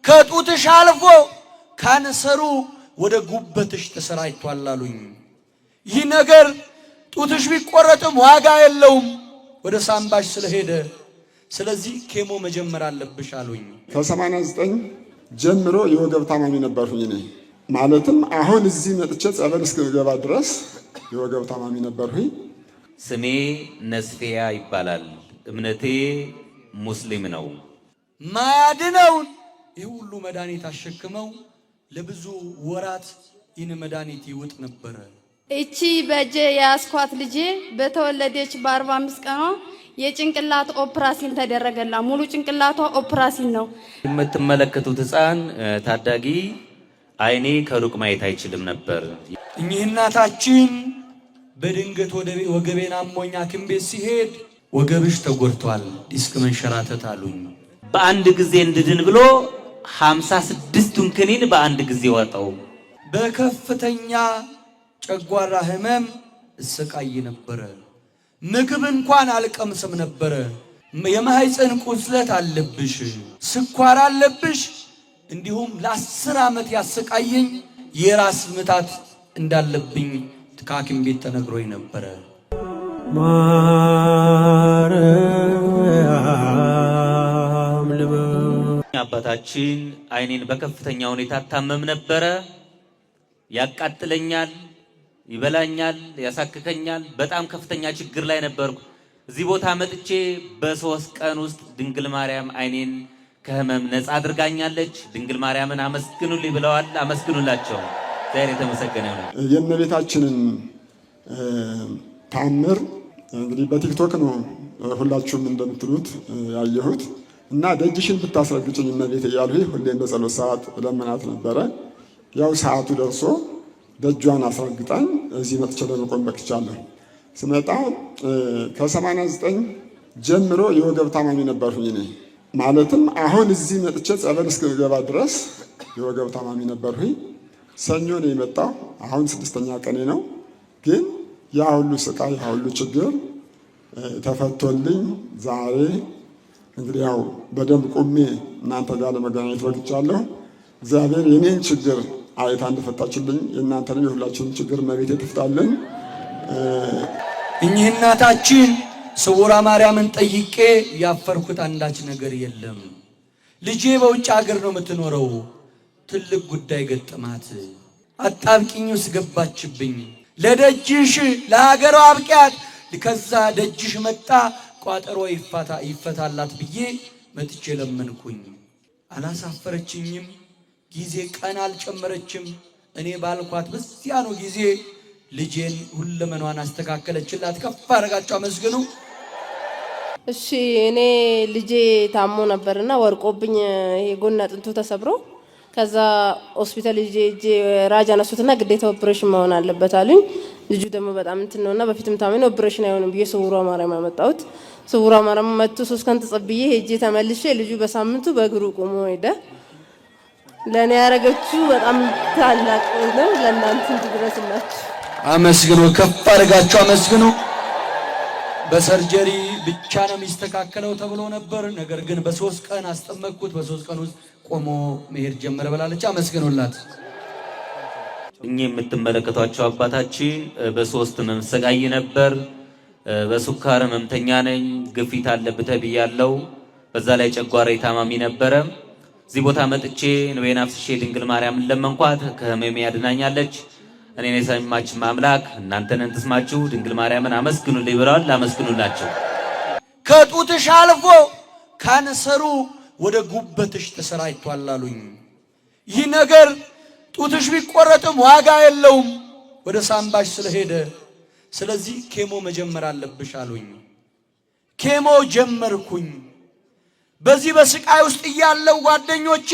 ከጡትሽ አልፎ ካንሰሩ ወደ ጉበትሽ ተሰራጭቷል አሉኝ። ይህ ነገር ጡትሽ ቢቆረጥም ዋጋ የለውም ወደ ሳምባሽ ስለሄደ፣ ስለዚህ ኬሞ መጀመር አለብሽ አሉኝ። ከ89 ጀምሮ የወገብ ታማሚ ነበርኩኝ እኔ። ማለትም አሁን እዚህ መጥቼ ጸበል እስክገባ ድረስ የወገብ ታማሚ ነበርኩኝ። ስሜ ነስፊያ ይባላል። እምነቴ ሙስሊም ነው። ማያድነውን ይህ ሁሉ መድኃኒት አሸክመው ለብዙ ወራት ይህን መድኃኒት ይውጥ ነበረ። እቺ በእጄ የያዝኳት ልጄ በተወለደች በ45 ቀኗ የጭንቅላት ኦፕራሲን ተደረገላ። ሙሉ ጭንቅላቷ ኦፕራሲን ነው። የምትመለከቱት ሕፃን ታዳጊ አይኔ ከሩቅ ማየት አይችልም ነበር። እኚህ እናታችን በድንገት ወገቤን አሞኝ ሐኪም ቤት ሲሄድ ወገብሽ ተጎድቷል፣ ዲስክ መንሸራተት አሉኝ። በአንድ ጊዜ እንድድን ብሎ 56ቱን ክኒን በአንድ ጊዜ ወጣው። በከፍተኛ ጨጓራ ህመም እሰቃይ ነበረ። ምግብ እንኳን አልቀምስም ነበረ። የማህፀን ቁስለት አለብሽ፣ ስኳር አለብሽ፣ እንዲሁም ለ10 ዓመት ያሰቃየኝ የራስ ምታት እንዳለብኝ ከሐኪም ቤት ተነግሮኝ ነበረ። አባታችን አይኔን በከፍተኛ ሁኔታ ታመም ነበረ። ያቃጥለኛል፣ ይበላኛል፣ ያሳክከኛል። በጣም ከፍተኛ ችግር ላይ ነበርኩ። እዚህ ቦታ መጥቼ በ3 ቀን ውስጥ ድንግል ማርያም አይኔን ከህመም ነፃ አድርጋኛለች። ድንግል ማርያምን አመስግኑልኝ ብለዋል። አመስግኑላቸው። ዛሬ የተመሰገነ ነው። የእመቤታችንን ታምር እንግዲህ በቲክቶክ ነው ሁላችሁም እንደምትሉት ያየሁት እና ደጅሽን ብታስረግጭኝ እመቤቴ እያልሁ ሁሌም በጸሎት ሰዓት ለምናት ነበረ። ያው ሰዓቱ ደርሶ ደጇን አስረግጣኝ እዚህ መጥቼ ለመቆም በቅቻለሁ። ስመጣ ከ89 ጀምሮ የወገብ ታማሚ ነበርኩኝ እኔ። ማለትም አሁን እዚህ መጥቼ ጸበል እስክገባ ድረስ የወገብ ታማሚ ነበርኩኝ። ሰኞ ነው የመጣው። አሁን 6ኛ ቀኔ ነው። ግን ያ ሁሉ ስቃይ ያ ሁሉ ችግር ተፈቶልኝ ዛሬ እንግዲህ ያው በደንብ ቁሜ እናንተ ጋር ለመገናኘት በቅቻለሁ። እግዚአብሔር የኔን ችግር አይታ እንደፈታችልኝ የእናንተንም የሁላችንም ችግር እመቤቴ ትፍታልን። እኚህ እናታችን ስውራ ማርያምን ጠይቄ ያፈርኩት አንዳች ነገር የለም። ልጄ በውጭ ሀገር ነው የምትኖረው። ትልቅ ጉዳይ ገጠማት። አጣብቂኝ ውስጥ ገባችብኝ። ለደጅሽ ለሀገሯ አብቂያት፣ ከዛ ደጅሽ መጣ ቋጠሮ ይፈታላት ብዬ መጥቼ ለመንኩኝ። አላሳፈረችኝም። ጊዜ ቀን አልጨመረችም። እኔ ባልኳት በዚያ ነው ጊዜ ልጄን ሁለመኗን አስተካከለችላት። ከፍ አደረጋቸው። አመስግኑ። እሺ እኔ ልጄ ታሞ ነበርና ወርቆብኝ የጎን አጥንቱ ተሰብሮ ከዛ ሆስፒታል ልጄ ራጅ አነሱትና ግዴታ ኦፕሬሽን መሆን አለበት አሉኝ። ልጁ ደግሞ በጣም እንትን ነውና በፊትም ታመነ ኦፕሬሽን አይሆንም ብዬ ስውሯ ማርያም አመጣሁት። ስውሯ ማርያም መጥቶ 3 ቀን ተጸብዬ ሄጄ ተመልሼ ልጁ በሳምንቱ በእግሩ ቆሞ ሄደ። ለኔ ያረገችው በጣም ታላቅ ነው። ለእናንተ እንድድረስላችሁ አመስግኑ። ከፍ አድርጋችሁ አመስግኑ። በሰርጀሪ ብቻ ነው የሚስተካከለው ተብሎ ነበር። ነገር ግን በ3 ቀን አስጠመቅኩት። በ3 ቀን ውስጥ ቆሞ መሄድ ጀመረ ብላለች። አመስግኑላት። እኚህ የምትመለከቷቸው አባታችን በ3 ህመም ሰቃይ ነበር። በሱካር ህመምተኛ ነኝ፣ ግፊት አለብህ ተብያለሁ። በዛ ላይ ጨጓራ ታማሚ ነበረ። እዚህ ቦታ መጥቼ ንቤን አፍስሼ ድንግል ማርያምን ለመንኳት። ከህመሜ ያድናኛለች። እኔን የሰማች አምላክ እናንተን ትስማችሁ። ድንግል ማርያምን አመስግኑልኝ ብለዋል። አመስግኑላቸው። ከጡትሽ አልፎ ካንሰሩ ወደ ጉበትሽ ተሰራጭቷል አሉኝ። ይህ ነገር ጡትሽ ቢቆረጥም ዋጋ የለውም ወደ ሳምባሽ ስለሄደ፣ ስለዚህ ኬሞ መጀመር አለብሽ አሉኝ። ኬሞ ጀመርኩኝ። በዚህ በስቃይ ውስጥ እያለው ጓደኞቼ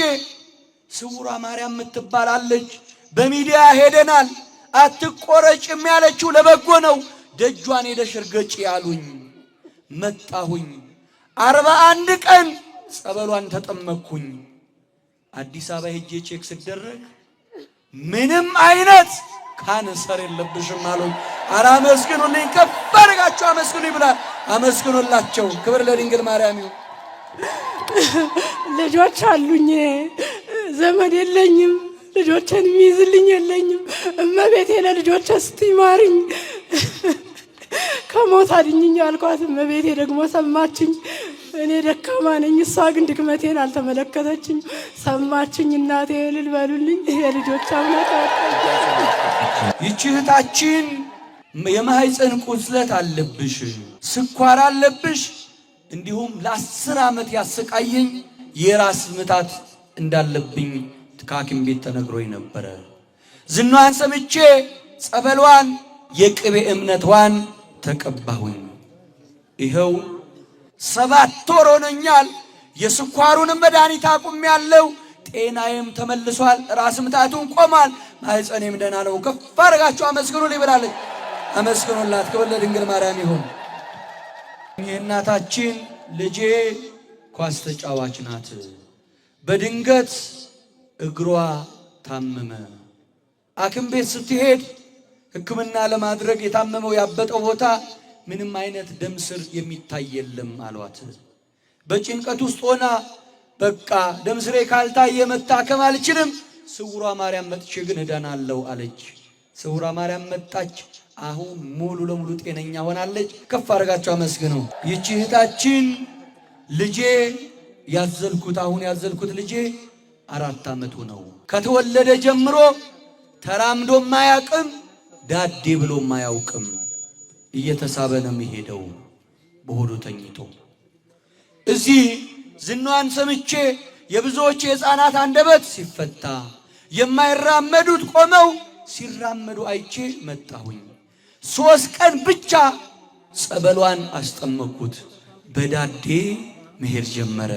ስውሯ ማርያም የምትባላለች በሚዲያ ሄደናል፣ አትቆረጭም ያለችው ለበጎ ነው፣ ደጇን ሄደሽ እርገጪ ያሉኝ። መጣሁኝ። 41 ቀን ጸበሏን ተጠመቅኩኝ። አዲስ አበባ ሄጄ ቼክ ስደረግ ምንም አይነት ካንሰር የለብሽም አሉኝ። ኧረ አመስግኑልኝ፣ ከፍ አድርጋችሁ አመስግኑኝ ብላ አመስግኑላቸው። ክብር ለድንግል ማርያም ይሁን። ልጆች አሉኝ ዘመድ የለኝም፣ ልጆችን የሚይዝልኝ የለኝም። እመቤቴ ለልጆቼ ስትማሪኝ ከሞት አድኝኝ አልኳት። እመቤቴ ደግሞ ሰማችኝ። እኔ ደካማ ነኝ፣ እሷ ግን ድክመቴን አልተመለከተችኝ፣ ሰማችኝ። እናቴ እልል በሉልኝ። የልጆች አምላክ ይህች እህታችን የማህፀን ቁስለት አለብሽ፣ ስኳር አለብሽ፣ እንዲሁም ለ10 ዓመት ያሰቃየኝ የራስ ምታት እንዳለብኝ ከሐኪም ቤት ተነግሮኝ ነበረ። ዝናዋን ሰምቼ ጸበሏን የቅቤ እምነቷን ተቀባሁኝ። ይኸው 7 ወር ሆነኛል። የስኳሩንም መድኃኒት አቁሜያለሁ። ጤናዬም ተመልሷል። ራስ ምታቱን ቆሟል። ማህፀኔም ደህና ነው። ከፍ አድርጋችሁ አመስግኑልኝ ብላለች። አመስግኑላት። ክብር ለድንግል ማርያም ይሁን። የእናታችን ልጄ ኳስ ተጫዋች ናት። በድንገት እግሯ ታመመ። ሐኪም ቤት ስትሄድ ሕክምና ለማድረግ የታመመው ያበጠው ቦታ ምንም አይነት ደም ስር የሚታይ የለም አሏት። በጭንቀት ውስጥ ሆና በቃ ደም ስሬ ካልታየ መታከም አልችልም፣ ስውሯ ማርያም መጥቼ ግን እዳናለሁ አለች። ስውሯ ማርያም መጣች። አሁን ሙሉ ለሙሉ ጤነኛ ሆናለች። ከፍ አድርጋችሁ አመስግኑ። ይህች እህታችን ልጄ አሁን ያዘልኩት ልጄ 4 ዓመቱ ነው። ከተወለደ ጀምሮ ተራምዶ ማያውቅም፣ ዳዴ ብሎ ማያውቅም። እየተሳበ ነው የሚሄደው በሆዱ ተኝቶ። እዚህ ዝናዋን ሰምቼ የብዙዎች የሕፃናት አንደበት ሲፈታ የማይራመዱት ቆመው ሲራመዱ አይቼ መጣሁኝ። 3 ቀን ብቻ ጸበሏን አስጠመኩት። በዳዴ መሄድ ጀመረ።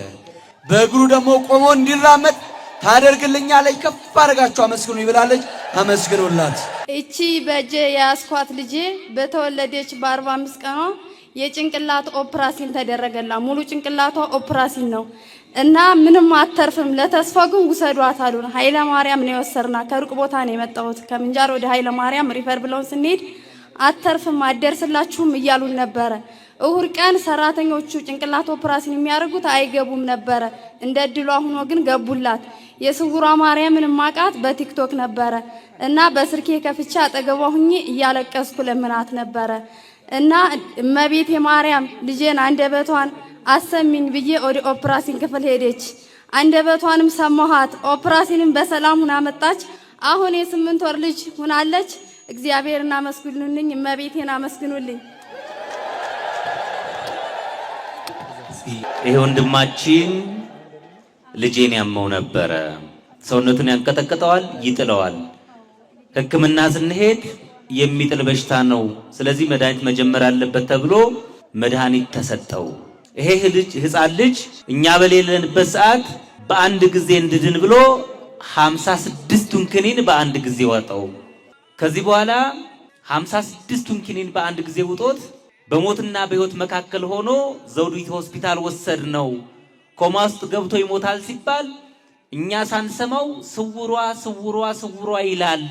በእግሩ ደግሞ ቆሞ እንዲራመድ ታደርግልኛለች። ከፍ አድርጋችሁ አመስግኑ ይብላለች። አመስግኑላት። እቺ በእጄ የያዝኳት ልጄ በተወለደች በ45 ቀኗ የጭንቅላት ኦፕራሲን ተደረገላት። ሙሉ ጭንቅላቷ ኦፕራሲን ነው እና ምንም አተርፍም። ለተስፋ ግን ውሰዷት አሉን። ኃይለ ማርያም ነው የወሰድናት። ከሩቅ ቦታ ነው የመጣሁት። ከምንጃር ወደ ኃይለ ማርያም ሪፈር ብለውን ስንሄድ አተርፍም አደርስላችሁም እያሉን ነበረ። እሁድ ቀን ሰራተኞቹ ጭንቅላት ኦፕራሲን የሚያደርጉት አይገቡም ነበረ። እንደ እድሏ ሆኖ ግን ገቡላት። የስውሯ ማርያምን ማቃት በቲክቶክ ነበረ እና በስልኬ ከፍቻ አጠገቧ ሁኜ እያለቀስኩ ለምናት ነበረ እና እመቤቴ ማርያም ልጄን አንደበቷን አሰሚኝ ብዬ ወደ ኦፕራሲን ክፍል ሄደች። አንደበቷንም ሰማኋት። ኦፕራሲንም በሰላም ሁና መጣች። አሁን የ8 ወር ልጅ ሁናለች። እግዚአብሔርን አመስግኑልኝ፣ እመቤቴን አመስግኑልኝ። ይሄ ወንድማችን ልጄን ያመው ነበረ። ሰውነቱን ያንቀጠቅጠዋል፣ ይጥለዋል። ሕክምና ስንሄድ የሚጥል በሽታ ነው፣ ስለዚህ መድኃኒት መጀመር አለበት ተብሎ መድኃኒት ተሰጠው። ይሄ ሕፃን ልጅ እኛ በሌለንበት ሰዓት በአንድ ጊዜ እንድድን ብሎ 56ቱን ክኒን በአንድ ጊዜ ወጣው። ከዚህ በኋላ 56ቱን ክኒን በአንድ ጊዜ ውጦት በሞትና በሕይወት መካከል ሆኖ ዘውዲቱ ሆስፒታል ወሰድ ነው። ኮማ ውስጥ ገብቶ ይሞታል ሲባል እኛ ሳንሰማው ስውሯ ይላል።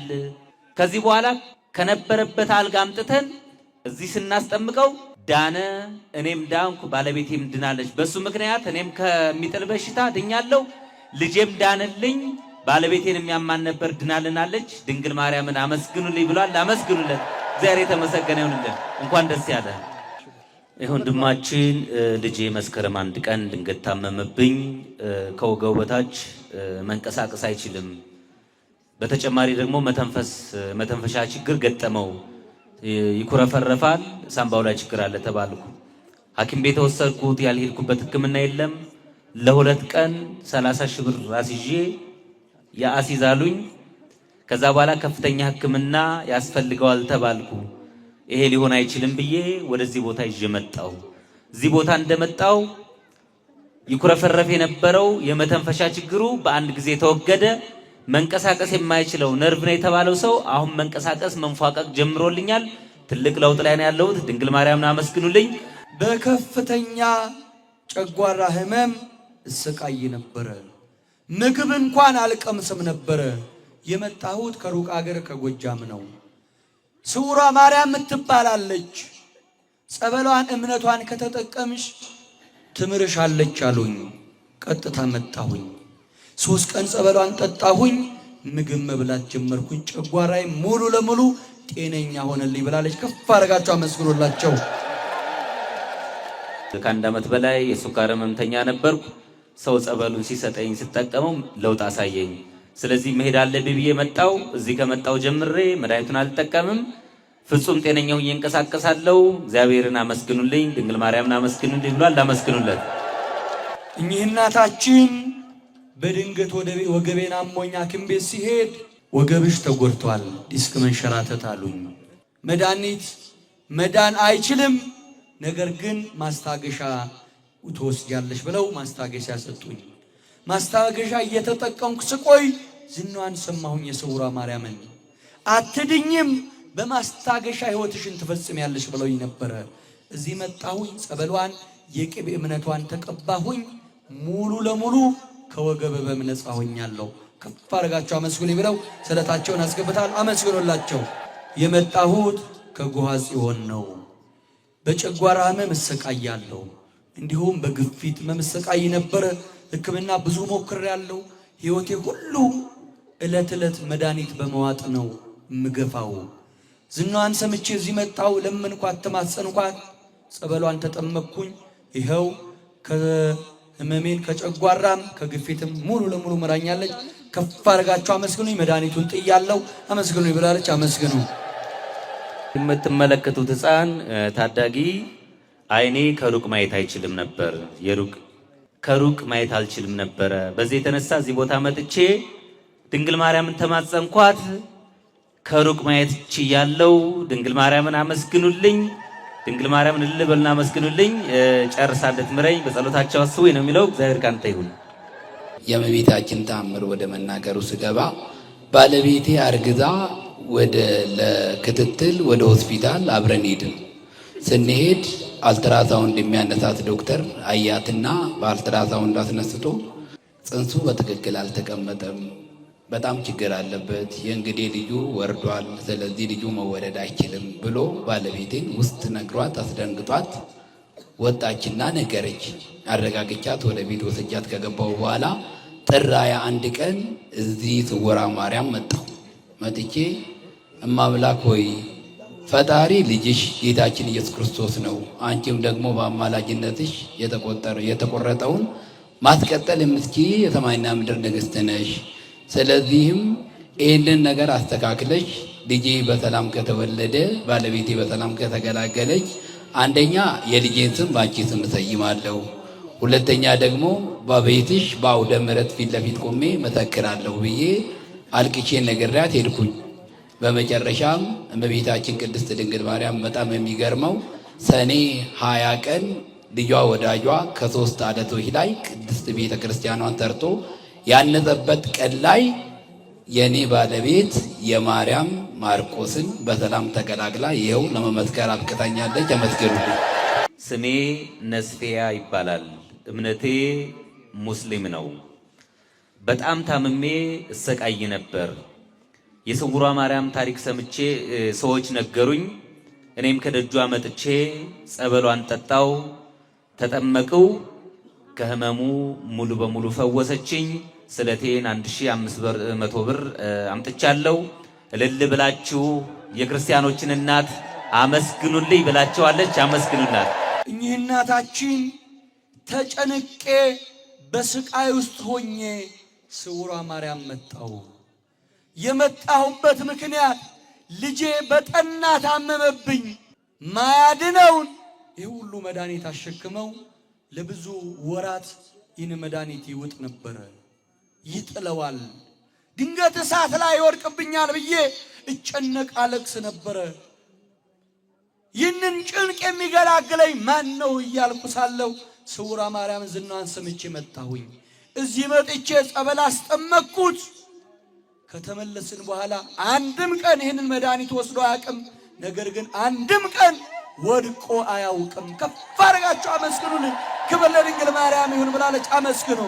ከዚህ በኋላ ከነበረበት አልጋ አምጥተን እዚህ ስናስጠምቀው ዳነ። እኔም ዳንኩ፣ ባለቤቴም ድናለች። በሱ ምክንያት እኔም ከሚጥል በሽታ ድኛለሁ፣ ልጄም ዳነልኝ። ባለቤቴን የሚያማን ነበር፣ ድናልናለች። ድንግል ማርያምን አመስግኑልኝ ብሏል። አመስግኑለት። እግዚአብሔር የተመሰገነ ይሁንልን። እንኳን ደስ ያለ። ይህ ወንድማችን ልጄ መስከረም 1 ቀን ድንገት ታመመብኝ። ከወገቡ በታች መንቀሳቀስ አይችልም። በተጨማሪ ደግሞ መተንፈሻ ችግር ገጠመው። ይኩረፈረፋል፣ ሳምባው ላይ ችግር አለ ተባልኩ። ሐኪም ቤት ወሰድኩት። ያልሄድኩበት ሕክምና የለም። ለ2 ቀን 30 ሺህ ብር አስይዤ ያስይዛሉኝ። ከዛ በኋላ ከፍተኛ ሕክምና ያስፈልገዋል ተባልኩ። ይሄ ሊሆን አይችልም ብዬ ወደዚህ ቦታ ይዤ መጣሁ። እዚህ ቦታ እንደመጣው ይኩረፈረፍ የነበረው የመተንፈሻ ችግሩ በአንድ ጊዜ ተወገደ። መንቀሳቀስ የማይችለው ነርቭ ነው የተባለው ሰው አሁን መንቀሳቀስ መንፏቀቅ ጀምሮልኛል። ትልቅ ለውጥ ላይ ነው ያለሁት። ድንግል ማርያምን አመስግኑልኝ። በከፍተኛ ጨጓራ ህመም እሰቃይ ነበረ። ምግብ እንኳን አልቀምስም ነበረ። የመጣሁት ከሩቅ አገር ከጎጃም ነው። ስውሯ ማርያም ትባላለች። ጸበሏን እምነቷን ከተጠቀምሽ ትምርሻለች አሉኝ። ቀጥታ መጣሁኝ። 3 ቀን ጸበሏን ጠጣሁኝ። ምግብ መብላት ጀመርኩኝ። ጨጓራይ ሙሉ ለሙሉ ጤነኛ ሆነልኝ ብላለች። ከፍ አድርጋችሁ አመስግኑላቸው። ከአንድ ዓመት በላይ የሱካር ህመምተኛ ነበርኩ። ሰው ጸበሉን ሲሰጠኝ ስጠቀመው ለውጥ አሳየኝ። ስለዚህ መሄድ አለብኝ ብዬ መጣው። እዚህ ከመጣው ጀምሬ መድኃኒቱን አልጠቀምም። ፍጹም ጤነኛው እየንቀሳቀሳለሁ። እግዚአብሔርን አመስግኑልኝ፣ ድንግል ማርያምን አመስግኑልኝ ብሏል። አመስግኑለት። እኚህ እናታችን በድንገት ወገቤን አሞኝ ሐኪም ቤት ሲሄድ ወገብሽ ተጎድቷል፣ ዲስክ መንሸራተት አሉኝ። መድኃኒት መዳን አይችልም፣ ነገር ግን ማስታገሻ ትወስጃለሽ ብለው ማስታገሻ ሰጡኝ። ማስታገሻ እየተጠቀምኩ ስቆይ ዝናዋን ሰማሁኝ። የስውሯ ማርያምን አትድኝም፣ በማስታገሻ ሕይወትሽን ትፈጽሚያለሽ ብለውኝ ነበረ። እዚህ መጣሁኝ። ጸበሏን የቅቤ እምነቷን ተቀባሁኝ። ሙሉ ለሙሉ ከወገብ በምነጻ ሆኛለሁ። ከፍ አድርጋቸው አመስግኑኝ ብለው ስለታቸውን አስገብታል። አመስግኑላቸው። የመጣሁት ከጎሃ ጽዮን ነው። በጨጓራ ህመም እሰቃያለሁ፣ እንዲሁም በግፊት መሰቃይ ነበረ። ሕክምና ብዙ ሞክሬያለሁ። ሕይወቴ ሁሉ ዕለት ዕለት መድኃኒት በመዋጥ ነው ምገፋው። ዝናዋን ሰምቼ እዚህ መጣሁ። ለመንኳት፣ ተማጸንኳት፣ ጸበሏን ተጠመቅኩኝ። ይኸው ከህመሜን ከጨጓራም ከግፊትም ሙሉ ለሙሉ መራኛለች። ከፍ አድርጋችሁ አመስግኑኝ። መድኃኒቱን ጥያለሁ፣ አመስግኑኝ ብላለች። አመስግኑ። የምትመለከቱት ሕፃን ታዳጊ አይኔ ከሩቅ ማየት አይችልም ነበር። ከሩቅ ማየት አልችልም ነበረ። በዚህ የተነሳ እዚህ ቦታ መጥቼ ድንግል ማርያምን ተማጸንኳት። ከሩቅ ማየት ችያለሁ። ድንግል ማርያምን አመስግኑልኝ። ድንግል ማርያምን ልበልና አመስግኑልኝ። ጨርሳ እንድትምረኝ በጸሎታቸው አስቡኝ ነው የሚለው። እግዚአብሔር ካንተ ይሁን። የእመቤታችን ተአምር ወደ መናገሩ ስገባ ባለቤቴ አርግዛ ለክትትል ወደ ሆስፒታል አብረን ሄድን። ስንሄድ አልትራሳውንድ የሚያነሳት ዶክተር አያትና በአልትራሳውንድ አስነስቶ ጽንሱ በትክክል አልተቀመጠም፣ በጣም ችግር አለበት፣ የእንግዴ ልጁ ወርዷል፣ ስለዚህ ልጁ መወለድ አይችልም ብሎ ባለቤቴን ውስጥ ነግሯት አስደንግጧት ወጣችና ነገረች። አረጋግቻት ወደ ቤት ወስጃት ከገባው በኋላ ጥር 21 ቀን እዚህ ስውሯ ማርያም መጥቼ እማምላክ ሆይ ፈጣሪ ልጅሽ ጌታችን ኢየሱስ ክርስቶስ ነው፣ አንቺም ደግሞ በአማላጅነትሽ የተቆረጠውን ማስቀጠል የምትችይ የሰማይና ምድር ንግሥት ነሽ። ስለዚህም ይህንን ነገር አስተካክለሽ ልጄ በሰላም ከተወለደ፣ ባለቤቴ በሰላም ከተገላገለች፣ አንደኛ የልጄን ስም በአንቺ ስም እሰይማለሁ፣ ሁለተኛ ደግሞ በቤትሽ በአውደ ምሕረት ፊት ለፊት ቆሜ መሰክራለሁ ብዬ አልቅሼ ነግሬያት ሄድኩኝ። በመጨረሻም እመቤታችን ቅድስት ድንግል ማርያም በጣም የሚገርመው ሰኔ 20 ቀን ልጇ ወዳጇ ከ3 ዓለቶች ላይ ቅድስት ቤተ ክርስቲያኗን ሰርቶ ያነጸበት ቀን ላይ የኔ ባለቤት የማርያም ማርቆስን በሰላም ተገላግላ ይኸው ለመመስከር አብቅታኛለች። አመስግኑልኝ። ስሜ ነስፊያ ይባላል። እምነቴ ሙስሊም ነው። በጣም ታምሜ እሰቃይ ነበር። የስውሯ ማርያም ታሪክ ሰምቼ ሰዎች ነገሩኝ። እኔም ከደጇ መጥቼ ጸበሏን ጠጣው፣ ተጠመቅው። ከህመሙ ሙሉ በሙሉ ፈወሰችኝ። ስለቴን 1500 ብር አምጥቻለሁ። እልል ብላችሁ የክርስቲያኖችን እናት አመስግኑልኝ ብላችኋለች። አመስግኑላት። እኚህ እናታችን ተጨንቄ በስቃይ ውስጥ ሆኜ ስውሯ ማርያም መጣሁ። የመጣሁበት ምክንያት ልጄ በጠና ታመመብኝ። ማያድነውን ይህ ሁሉ መድኃኒት አሸክመው ለብዙ ወራት ይህን መድኃኒት ይውጥ ነበረ፣ ይጥለዋል። ድንገት እሳት ላይ ይወድቅብኛል ብዬ እጨነቅ አለቅስ ነበረ። ይህንን ጭንቅ የሚገላግለኝ ማን ነው እያልኩ ሳለሁ ስውሯ ማርያም ዝናዋን ሰምቼ መጣሁኝ። እዚህ መጥቼ ጸበል አስጠመቅኩት። ከተመለስን በኋላ አንድም ቀን ይህንን መድኃኒት ወስዶ አያውቅም። ነገር ግን አንድም ቀን ወድቆ አያውቅም። ከፍ አድርጋችሁ አመስግኑልኝ። ክብር ለድንግል ማርያም ይሁን ብላለች። አመስግኑ።